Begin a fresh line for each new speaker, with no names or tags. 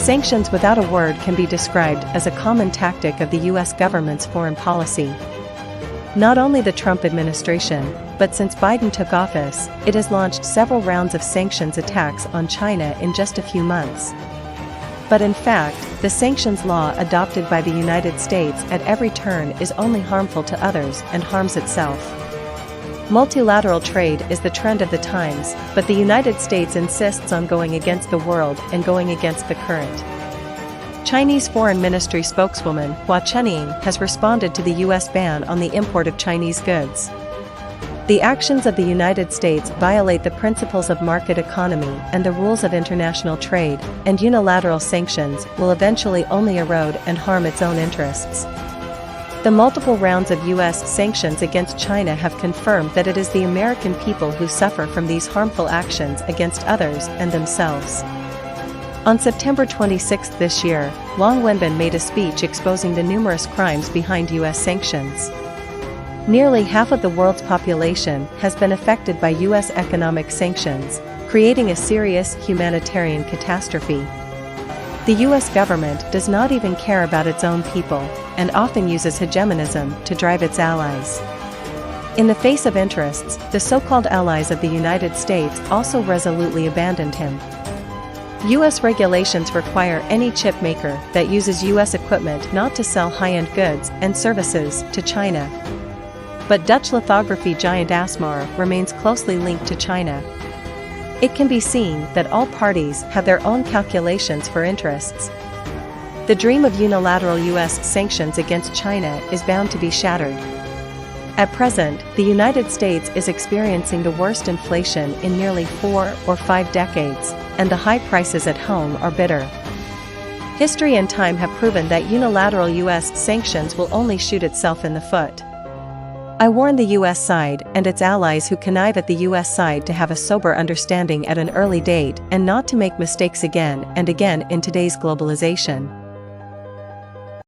Sanctions without a word can be described as a common tactic of the US government's foreign policy. Not only the Trump administration, but since Biden took office, it has launched several rounds of sanctions attacks on China in just a few months. But in fact, the sanctions law adopted by the United States at every turn is only harmful to others and harms itself. Multilateral trade is the trend of the times, but the United States insists on going against the world and going against the current. Chinese Foreign Ministry spokeswoman Hua Chunying has responded to the U.S. ban on the import of Chinese goods. The actions of the United States violate the principles of market economy and the rules of international trade, and unilateral sanctions will eventually only erode and harm its own interests. The multiple rounds of U.S. sanctions against China have confirmed that it is the American people who suffer from these harmful actions against others and themselves. On September 26 this year, Wang Wenbin made a speech exposing the numerous crimes behind U.S. sanctions. Nearly half of the world's population has been affected by U.S. economic sanctions, creating a serious humanitarian catastrophe. The U.S. government does not even care about its own people, and often uses hegemonism to drive its allies. In the face of interests, the so-called allies of the United States also resolutely abandoned him. U.S. regulations require any chip maker that uses U.S. equipment not to sell high-end goods and services to China. But Dutch lithography giant ASMR remains closely linked to China. It can be seen that all parties have their own calculations for interests. The dream of unilateral U.S. sanctions against China is bound to be shattered. At present, the United States is experiencing the worst inflation in nearly 4 or 5 decades, and the high prices at home are bitter. History and time have proven that unilateral U.S. sanctions will only shoot itself in the foot. I warn the U.S. side and its allies who connive at the U.S. side to have a sober understanding at an early date and not to make mistakes again and again in today's globalization.